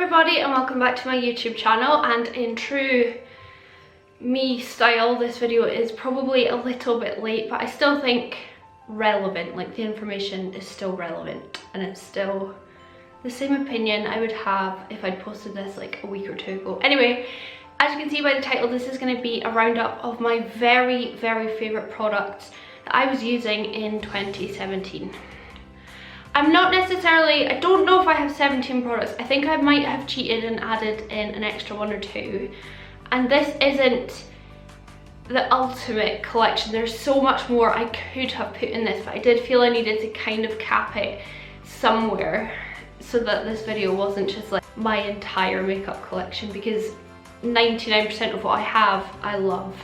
everybody and welcome back to my YouTube channel, and in true me style this video is probably a little bit late, but I still think relevant. Like, the information is still relevant and it's still the same opinion I would have if I'd posted this like a week or two ago. Anyway, as you can see by the title, this is going to be a roundup of my very favourite products that I was using in 2017. I'm not necessarily, I don't know if I have 17 products. I think I might have cheated and added in an extra one or two. And this isn't the ultimate collection. There's so much more I could have put in this, but I did feel I needed to kind of cap it somewhere so that this video wasn't just like my entire makeup collection, because 99% of what I have I love,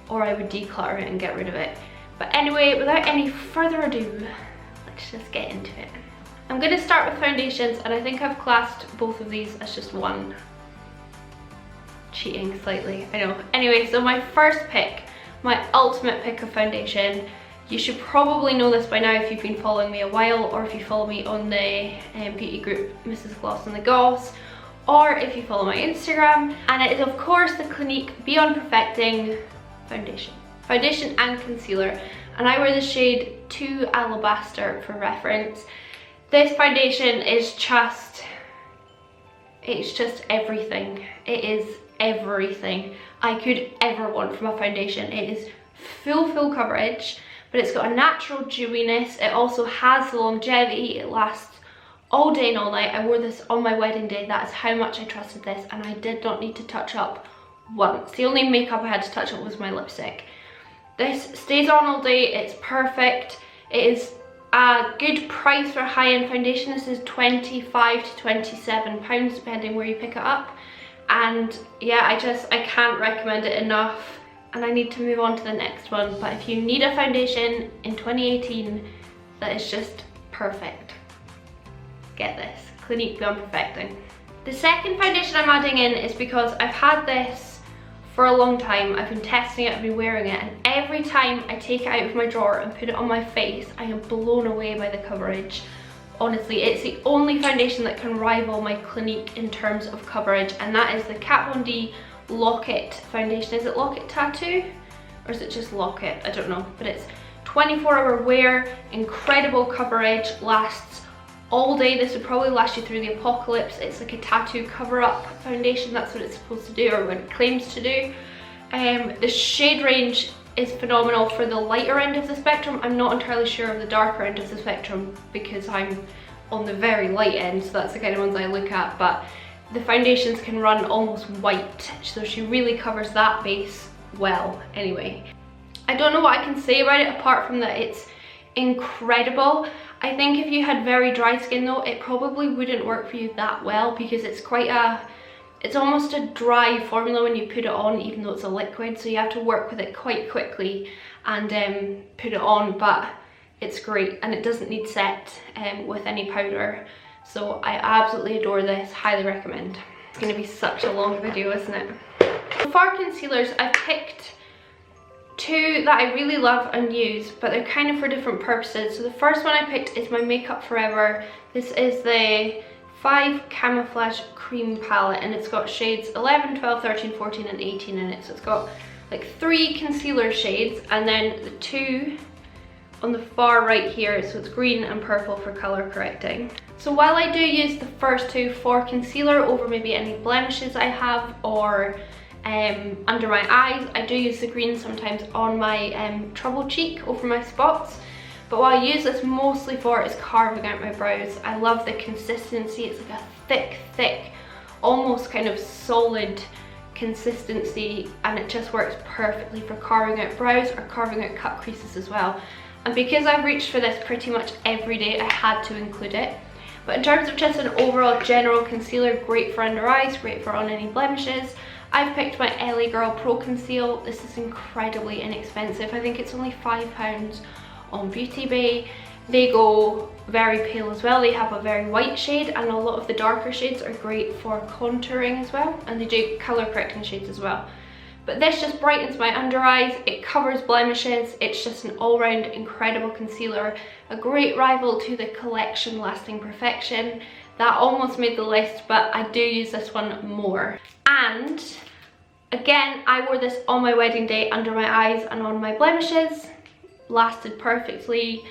or I would declutter it and get rid of it. But anyway, without any further ado, let's just get into it. I'm going to start with foundations, and I think I've classed both of these as just one. Cheating slightly, I know. Anyway, so my first pick, my ultimate pick of foundation, you should probably know this by now if you've been following me a while, or if you follow me on the beauty group Mrs. Gloss and the Goss, or if you follow my Instagram, and it is of course the Clinique Beyond Perfecting foundation. Foundation and concealer, and I wear the shade 2 Alabaster for reference. This foundation is just, it's just everything. It is everything I could ever want from a foundation. It is full coverage, but it's got a natural dewiness. It also has the longevity. It lasts all day and all night. I wore this on my wedding day. That is how much I trusted this, and I did not need to touch up once. The only makeup I had to touch up was my lipstick. This stays on all day. It's perfect. It is a good price for a high-end foundation. This is £25 to £27 depending where you pick it up. And yeah, I can't recommend it enough. And I need to move on to the next one. But if you need a foundation in 2018 that is just perfect, get this. Clinique Beyond Perfecting. The second foundation I'm adding in is because I've had this for a long time. I've been testing it, I've been wearing it, and every time I take it out of my drawer and put it on my face, I am blown away by the coverage. Honestly, it's the only foundation that can rival my Clinique in terms of coverage, and that is the Kat Von D Lock-It foundation. Is it Lock-It Tattoo? Or is it just Lock-It? I don't know. But it's 24-hour wear, incredible coverage, lasts all day. This would probably last you through the apocalypse. It's like a tattoo cover-up foundation. That's what it's supposed to do, or what it claims to do. The shade range is phenomenal for the lighter end of the spectrum. I'm not entirely sure of the darker end of the spectrum because I'm on the very light end, so that's the kind of ones I look at. But the foundations can run almost white, so she really covers that base well. Anyway, I don't know what I can say about it apart from that it's incredible. I think if you had very dry skin though, it probably wouldn't work for you that well, because it's quite a, it's almost a dry formula when you put it on, even though it's a liquid, so you have to work with it quite quickly and put it on. But it's great, and it doesn't need set with any powder, so I absolutely adore this. Highly recommend. It's going to be such a long video, isn't it? For concealers, I've picked two that I really love and use, but they're kind of for different purposes. So the first one I picked is my Makeup Forever. This is the 5 Camouflage Cream Palette, and it's got shades 11, 12, 13, 14 and 18 in it. So it's got like 3 concealer shades, and then the 2 on the far right here, so it's green and purple for color correcting. So while I do use the first 2 for concealer over maybe any blemishes I have, or under my eyes, I do use the green sometimes on my trouble cheek over my spots. But what I use this mostly for is carving out my brows. I love the consistency. It's like a thick, almost kind of solid consistency, and it just works perfectly for carving out brows or carving out cut creases as well. And because I've reached for this pretty much every day, I had to include it. But in terms of just an overall general concealer, great for under eyes, great for on any blemishes, I've picked my LA Girl Pro Conceal. This is incredibly inexpensive. I think it's only £5 on Beauty Bay. They go very pale as well. They have a very white shade, and a lot of the darker shades are great for contouring as well, and they do colour correcting shades as well. But this just brightens my under eyes, it covers blemishes, it's just an all-round incredible concealer, a great rival to the Collection Lasting Perfection. That almost made the list, but I do use this one more. And again, I wore this on my wedding day under my eyes and on my blemishes. Lasted perfectly.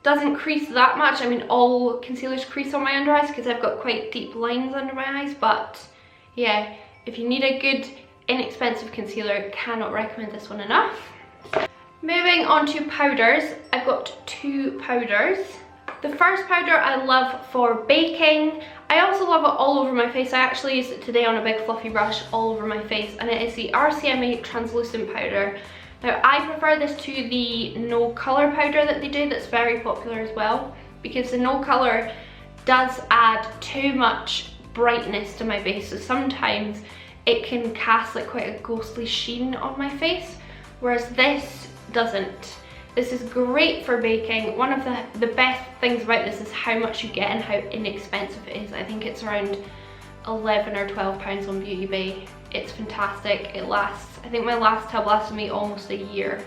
Doesn't crease that much. I mean, all concealers crease on my under eyes because I've got quite deep lines under my eyes, but yeah, if you need a good inexpensive concealer, cannot recommend this one enough. Moving on to powders, I've got two powders. The first powder I love for baking. I also love it all over my face. I actually used it today on a big fluffy brush all over my face, and it is the RCMA translucent powder. Now I prefer this to the no colour powder that they do, that's very popular as well, because the no colour does add too much brightness to my face, so sometimes it can cast like quite a ghostly sheen on my face, whereas this doesn't. This is great for baking. One of the best things about this is how much you get and how inexpensive it is. I think it's around 11 or 12 pounds on Beauty Bay. It's fantastic. It lasts, I think my last tub lasted me almost a year.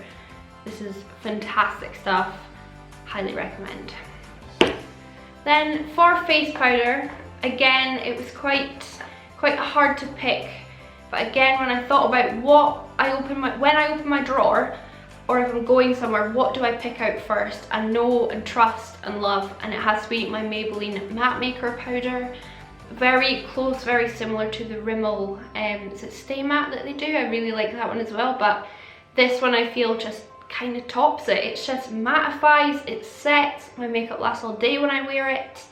This is fantastic stuff. Highly recommend. Then for face powder, again, it was quite hard to pick. But again, when I thought about when I open my drawer, or if I'm going somewhere, what do I pick out first? I know and trust and love, and it has to be my Maybelline Matte Maker powder. Very close, very similar to the Rimmel, is it Stay Matte that they do? I really like that one as well, but this one I feel just kind of tops it. It's just mattifies, it sets, my makeup lasts all day when I wear it.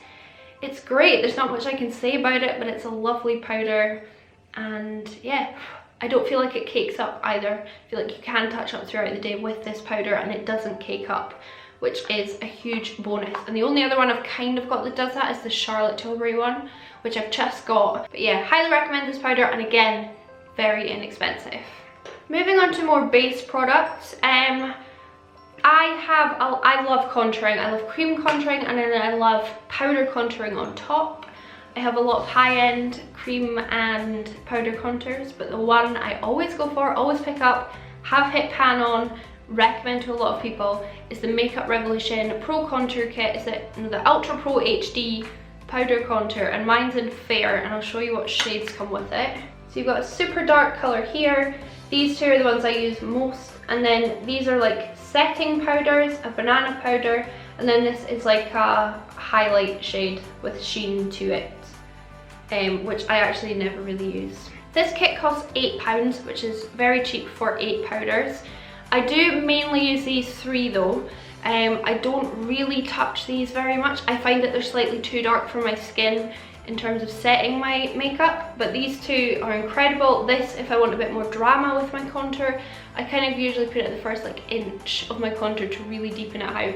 It's great, there's not much I can say about it, but it's a lovely powder, and yeah, I don't feel like it cakes up either. I feel like you can touch up throughout the day with this powder and it doesn't cake up, which is a huge bonus. And the only other one I've kind of got that does that is the Charlotte Tilbury one, which I've just got. But yeah, highly recommend this powder, and again, very inexpensive. Moving on to more base products, I love contouring. I love cream contouring, and then I love powder contouring on top. I have a lot of high-end cream and powder contours, but the one I always go for, always pick up, have hit pan on, recommend to a lot of people, is the Makeup Revolution Pro Contour Kit. It's the Ultra Pro HD powder contour, and mine's in Fair, and I'll show you what shades come with it. So you've got a super dark colour here. These two are the ones I use most, and then these are like setting powders, a banana powder, and then this is like a highlight shade with sheen to it, which I actually never really use. This kit costs £8, which is very cheap for 8 powders. I do mainly use these 3 though. I don't really touch these very much. I find that they're slightly too dark for my skin in terms of setting my makeup, but these 2 are incredible. This, if I want a bit more drama with my contour, I kind of usually put it at the first like inch of my contour to really deepen it out.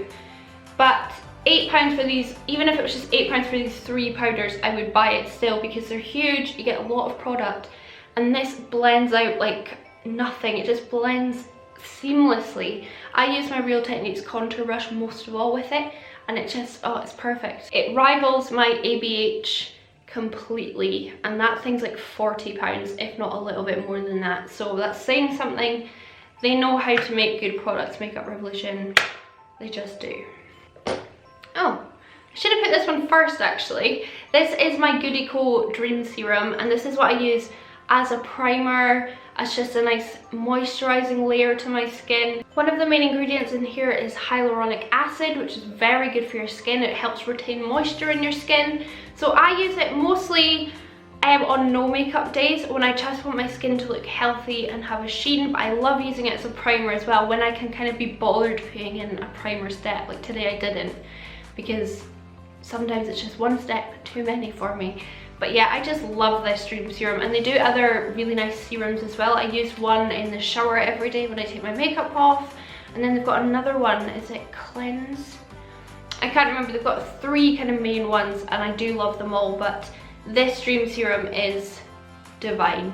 But £8 for these, even if it was just £8 for these 3 powders, I would buy it still, because they're huge, you get a lot of product, and this blends out like nothing. It just blends seamlessly. I use my Real Techniques contour brush most of all with it, and it just, oh, it's perfect. It rivals my ABH completely, and that thing's like £40, if not a little bit more than that. So that's saying something. They know how to make good products, Makeup Revolution. They just do. Oh, I should have put this one first actually. This is my Goody Co Dream Serum, and this is what I use as a primer, as just a nice moisturizing layer to my skin. One of the main ingredients in here is hyaluronic acid, which is very good for your skin. It helps retain moisture in your skin. So I use it mostly on no makeup days, when I just want my skin to look healthy and have a sheen, but I love using it as a primer as well, when I can kind of be bothered putting in a primer step. Like today I didn't, because sometimes it's just one step too many for me. But yeah, I just love this Dream Serum, and they do other really nice serums as well. I use one in the shower every day when I take my makeup off, and then they've got another one, is it Cleanse? I can't remember, they've got 3 kind of main ones, and I do love them all, but this Dream Serum is divine.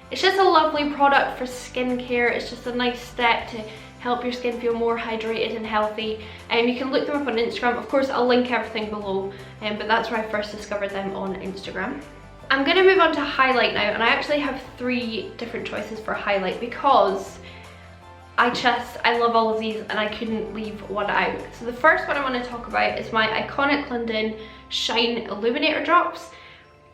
It's just a lovely product for skincare. It's just a nice step to help your skin feel more hydrated and healthy. You can look them up on Instagram. Of course, I'll link everything below, but that's where I first discovered them, on Instagram. I'm gonna move on to highlight now, and I actually have 3 different choices for highlight, because I love all of these and I couldn't leave one out. So the first one I want to talk about is my iconic London shine illuminator drops.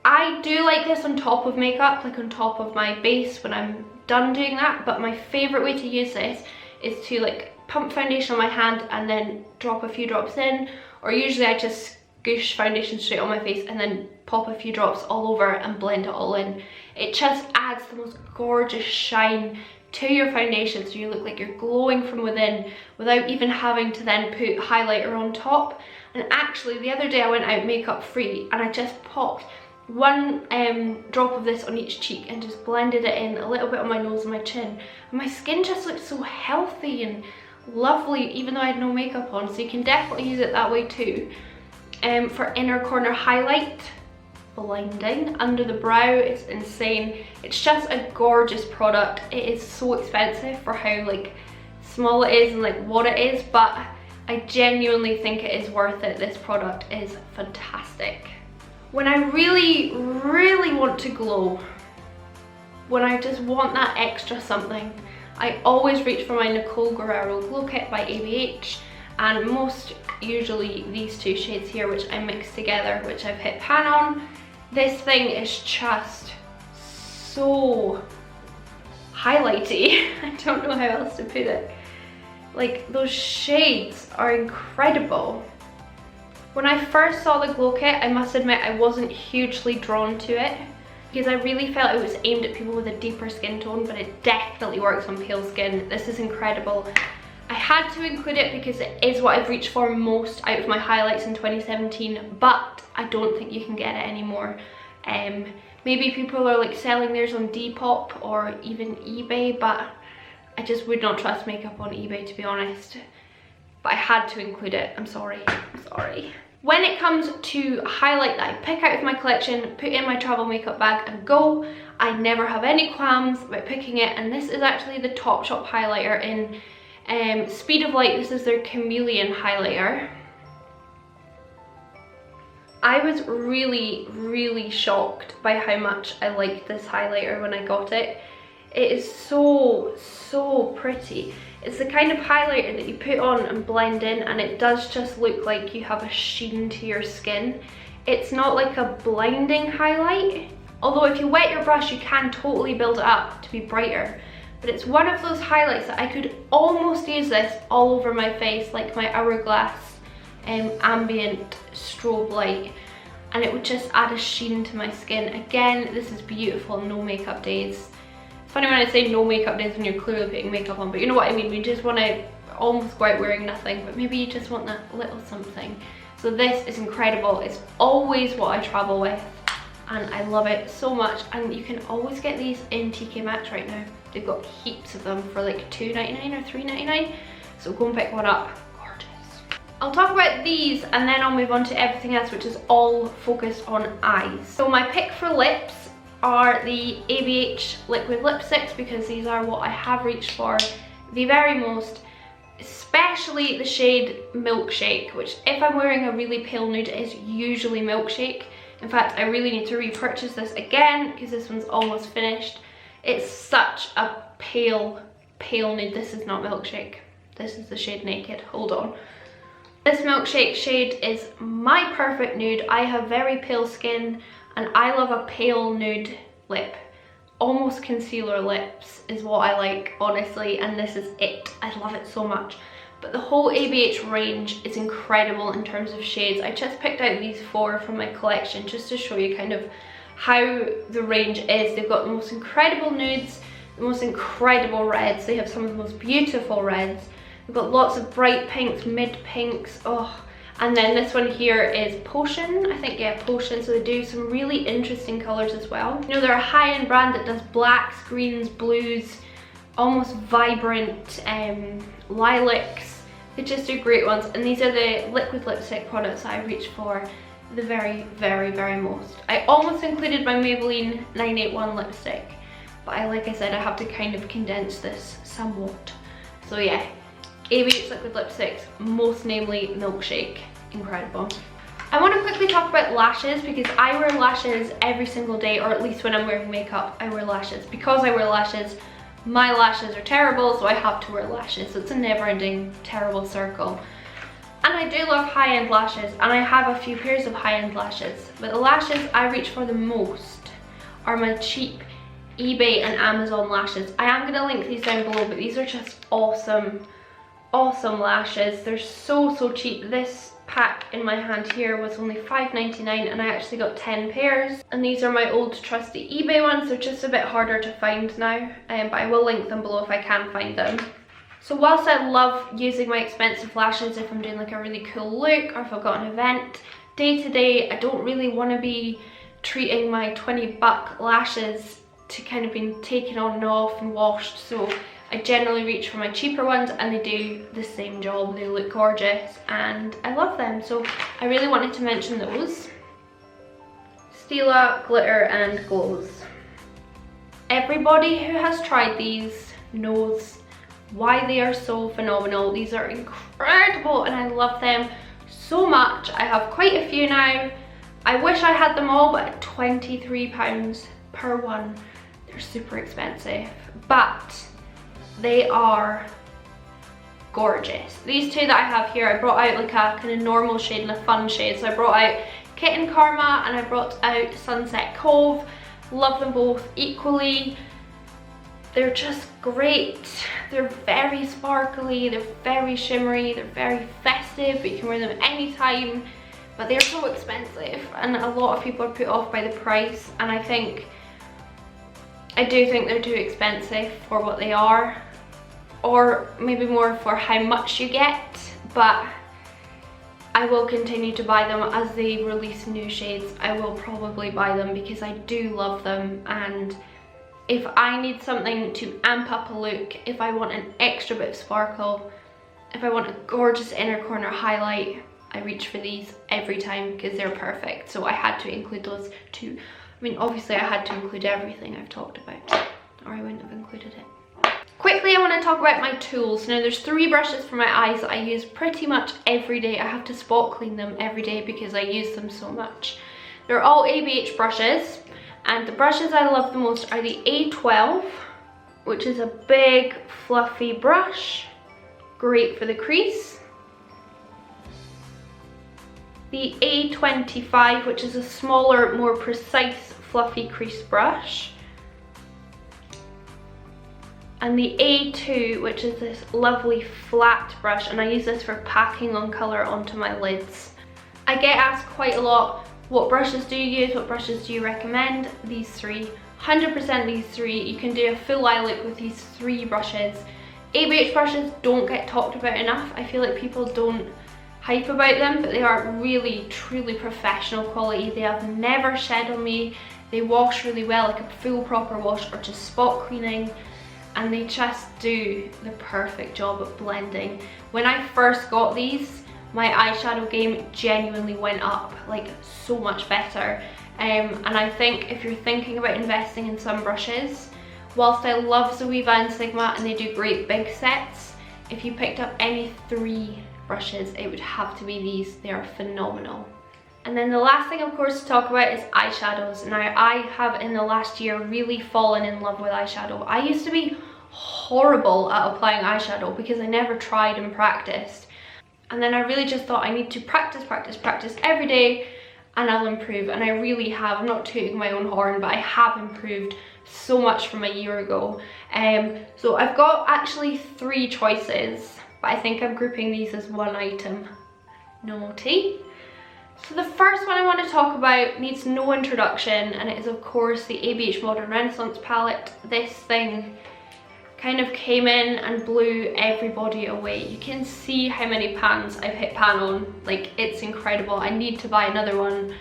I do like this on top of makeup, like on top of my base when I'm done doing that, but my favourite way to use this is to like pump foundation on my hand and then drop a few drops in, or usually I just goosh foundation straight on my face and then pop a few drops all over and blend it all in. It just adds the most gorgeous shine to your foundation, so you look like you're glowing from within without even having to then put highlighter on top. And actually the other day I went out makeup free and I just popped one drop of this on each cheek and just blended it in a little bit on my nose and my chin, and my skin just looked so healthy and lovely even though I had no makeup on. So you can definitely use it that way too. For inner corner highlight, blinding under the brow, it's insane. It's just a gorgeous product. It is so expensive for how like small it is and like what it is, but I genuinely think it is worth it. This product is fantastic. When I really want to glow, when I just want that extra something, I always reach for my Nicole Glow Kit by ABH, and most usually these two shades here, which I mix together, which I've hit pan on. This thing is just so highlighty. I don't know how else to put it. Like, those shades are incredible. When I first saw the Glow Kit, I must admit I wasn't hugely drawn to it because I really felt it was aimed at people with a deeper skin tone, but it definitely works on pale skin. This is incredible. I had to include it because it is what I've reached for most out of my highlights in 2017, but I don't think you can get it anymore. Maybe people are like selling theirs on Depop or even eBay, but I just would not trust makeup on eBay, to be honest. But I had to include it. I'm sorry. When it comes to highlight that I pick out of my collection, put in my travel makeup bag and go, I never have any qualms about picking it, and this is actually the Topshop highlighter in Speed of Light. This is their Chameleon highlighter. I was really shocked by how much I liked this highlighter when I got it. It is so pretty. It's the kind of highlighter that you put on and blend in, and it does just look like you have a sheen to your skin. It's not like a blinding highlight, although if you wet your brush you can totally build it up to be brighter. But it's one of those highlights that I could almost use this all over my face, like my Hourglass ambient strobe light, and it would just add a sheen to my skin. Again, this is beautiful, no makeup days. It's funny when I say no makeup days when you're clearly putting makeup on, but you know what I mean. We just want to almost go out wearing nothing, but maybe you just want that little something. So this is incredible. It's always what I travel with, and I love it so much. And you can always get these in TK Maxx right now. They've got heaps of them for like $2.99 or $3.99, so go and pick one up. Gorgeous. I'll talk about these and then I'll move on to everything else, which is all focused on eyes. So my pick for lips are the ABH liquid lipsticks, because these are what I have reached for the very most, especially the shade Milkshake, which if I'm wearing a really pale nude it is usually Milkshake. In fact, I really need to repurchase this again because this one's almost finished. It's such a pale nude. This is not Milkshake. This is the shade Naked. Hold on. This Milkshake shade is my perfect nude. I have very pale skin and I love a pale nude lip. Almost concealer lips is what I like, honestly, and this is it. I love it so much. But the whole ABH range is incredible in terms of shades. I just picked out these 4 from my collection just to show you kind of how the range is. They've got the most incredible nudes, the most incredible reds. They have some of the most beautiful reds. They've got lots of bright pinks, mid pinks, oh. And then this one here is Potion, I think, yeah, Potion. So they do some really interesting colours as well. You know, they're a high-end brand that does blacks, greens, blues, almost vibrant lilacs. They just do great ones. And these are the liquid lipstick products that I reach for the very most. I almost included my Maybelline 981 lipstick, but like I said, I have to kind of condense this somewhat. So yeah, ABH liquid lipsticks, most namely Milkshake, incredible. I want to quickly talk about lashes, because I wear lashes every single day, or at least when I'm wearing makeup I wear lashes. Because I wear lashes, my lashes are terrible, so I have to wear lashes. So it's a never-ending terrible circle. And I do love high-end lashes, and I have a few pairs of high-end lashes, but the lashes I reach for the most are my cheap eBay and Amazon lashes. I am going to link these down below, but these are just awesome lashes. They're so cheap. This pack in my hand here was only $5.99 and I actually got 10 pairs, and these are my old trusty eBay ones. They're just a bit harder to find now, but I will link them below if I can find them. So whilst I love using my expensive lashes if I'm doing like a really cool look or if I've got an event, day to day I don't really want to be treating my 20 buck lashes to kind of be taken on and off and washed, so I generally reach for my cheaper ones, and they do the same job. They look gorgeous and I love them, so I really wanted to mention those. Stila Glitter and Glows. Everybody who has tried these knows why they are so phenomenal. These are incredible and I love them so much. I have quite a few now. I wish I had them all, but at £23 per one, they're super expensive, but they are gorgeous. These two that I have here, I brought out like a kind of normal shade and a fun shade. So I brought out Kitten Karma and I brought out Sunset Cove. Love them both equally. They're just great. They're very sparkly, they're very shimmery, they're very festive, but you can wear them anytime. But they're so expensive and a lot of people are put off by the price, and I do think they're too expensive for what they are, or maybe more for how much you get, but I will continue to buy them as they release new shades. I will probably buy them because I do love them, and if I need something to amp up a look, if I want an extra bit of sparkle, if I want a gorgeous inner corner highlight, I reach for these every time because they're perfect. So I had to include those two. I mean, obviously I had to include everything I've talked about, or I wouldn't have included it. Quickly, I want to talk about my tools. Now, there's 3 brushes for my eyes that I use pretty much every day. I have to spot clean them every day because I use them so much. They're all ABH brushes, and the brushes I love the most are the A12, which is a big fluffy brush, great for the crease. The A25, which is a smaller, more precise fluffy crease brush. And the A2, which is this lovely flat brush, and I use this for packing on colour onto my lids. I get asked quite a lot, what brushes do you use, what brushes do you recommend? These 3, 100% these 3. You can do a full eye look with these 3 brushes. ABH brushes don't get talked about enough. I feel like people don't hype about them, but they are really truly professional quality. They have never shed on me. They wash really well, like a full proper wash or just spot cleaning, and they just do the perfect job of blending. When I first got these, my eyeshadow game genuinely went up, like so much better. And I think if you're thinking about investing in some brushes, whilst I love Zoeva and Sigma and they do great big sets, if you picked up any 3 brushes, it would have to be these. They are phenomenal. And then the last thing, of course, to talk about is eyeshadows. Now, I have in the last year really fallen in love with eyeshadow. I used to be horrible at applying eyeshadow because I never tried and practiced. And then I really just thought I need to practice every day and I'll improve. And I really have. I'm not tooting my own horn, but I have improved so much from a year ago. So I've got actually 3 choices, but I think I'm grouping these as one item. Naughty. So the first one I want to talk about needs no introduction, and it is of course the ABH Modern Renaissance palette. This thing kind of came in and blew everybody away. You can see how many pans I've hit pan on. Like, it's incredible. I need to buy another one.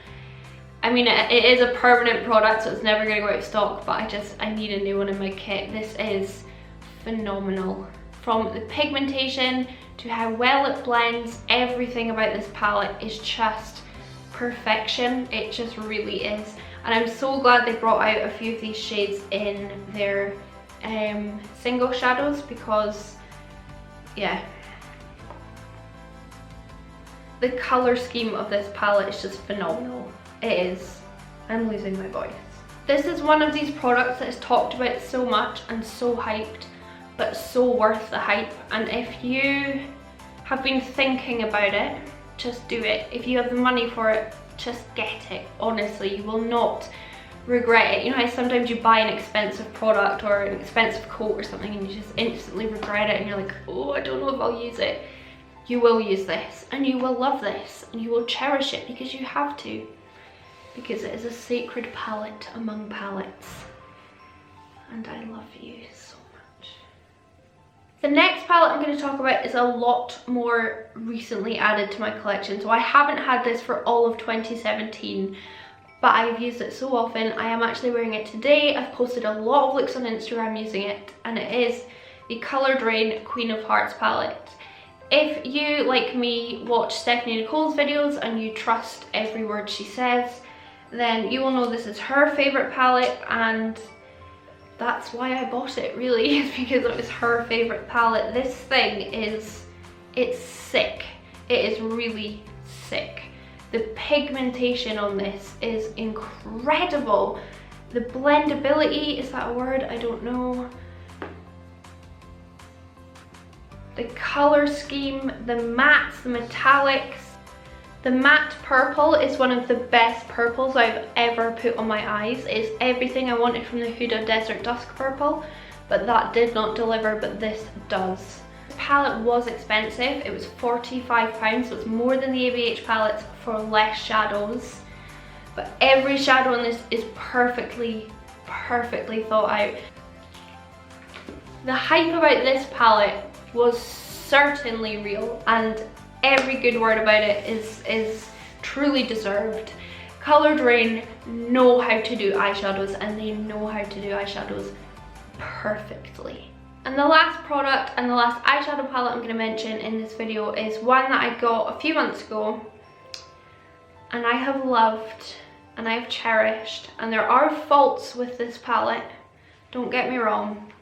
I mean, it is a permanent product, so it's never going to go out of stock, but I need a new one in my kit. This is phenomenal. From the pigmentation to how well it blends, everything about this palette is just perfection. It just really is. And I'm so glad they brought out a few of these shades in their single shadows, because yeah, the color scheme of this palette is just phenomenal. It is. I'm losing my voice. This is one of these products that is talked about so much and so hyped, but so worth the hype. And if you have been thinking about it, just do it. If you have the money for it, just get it. Honestly, you will not regret it. You know how sometimes you buy an expensive product or an expensive coat or something and you just instantly regret it and you're like, oh, I don't know if I'll use it. You will use this and you will love this and you will cherish it because you have to. Because it is a sacred palette among palettes. And I love you so much. The next palette I'm going to talk about is a lot more recently added to my collection. So I haven't had this for all of 2017, but I've used it so often. I am actually wearing it today. I've posted a lot of looks on Instagram using it, and it is the Colour Drain Queen of Hearts palette. If you, like me, watch Stephanie Nicole's videos and you trust every word she says, then you will know this is her favourite palette, and that's why I bought it, really, is because it was her favourite palette. This thing it's sick. It is really sick. The pigmentation on this is incredible. The blendability, is that a word? I don't know. The colour scheme, the mattes, the metallics. The matte purple is one of the best purples I've ever put on my eyes. It's everything I wanted from the Huda Desert Dusk Purple, but that did not deliver, but this does. This palette was expensive. It was £45, so it's more than the ABH palettes for less shadows. But every shadow on this is perfectly thought out. The hype about this palette was certainly real, and every good word about it is truly deserved. Colour Drain know how to do eyeshadows, and they know how to do eyeshadows perfectly. And the last product and the last eyeshadow palette I'm going to mention in this video is one that I got a few months ago, and I have loved and I have cherished. And there are faults with this palette, don't get me wrong,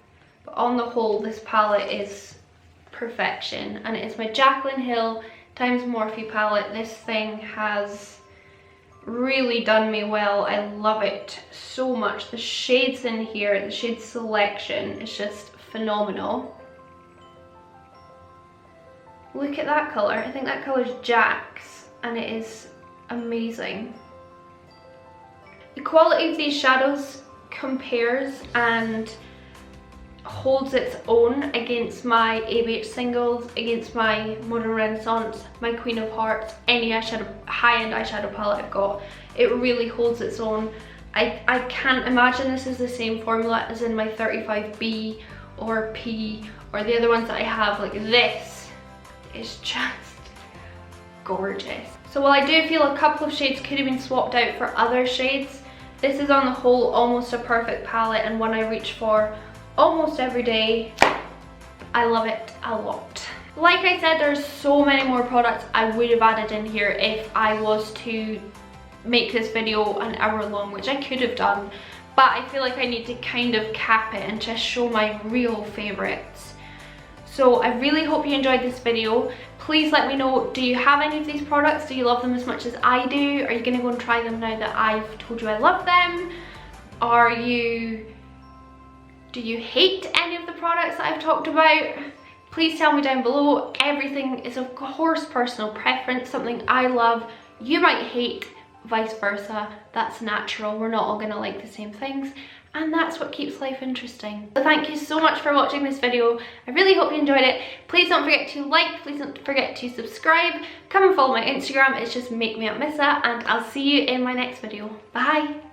but on the whole this palette is perfection, and it is my Jaclyn Hill times Morphe palette. This thing has really done me well. I love it so much. The shades in here, the shade selection is just phenomenal. Look at that colour. I think that colour is Jack's, and it is amazing. The quality of these shadows compares and holds its own against my ABH singles, against my Modern Renaissance, my Queen of Hearts, any eyeshadow, high-end eyeshadow palette I've got. It really holds its own. I can't imagine this is the same formula as in my 35B or P or the other ones that I have. Like, this is just gorgeous. So while I do feel a couple of shades could have been swapped out for other shades, this is on the whole almost a perfect palette and one I reach for almost every day. I love it a lot. Like I said, there's so many more products I would have added in here if I was to make this video an hour long, which I could have done, but I feel like I need to kind of cap it and just show my real favorites. So I really hope you enjoyed this video. Please let me know, do you have any of these products? Do you love them as much as I do? Are you gonna go and try them now that I've told you I love them? Do you hate any of the products that I've talked about? Please tell me down below. Everything is of course personal preference. Something I love, you might hate, vice versa. That's natural. We're not all gonna like the same things, and that's what keeps life interesting. So thank you so much for watching this video. I really hope you enjoyed it. Please don't forget to like, please don't forget to subscribe. Come and follow my Instagram, it's just Makemeupmissa, and I'll see you in my next video. Bye!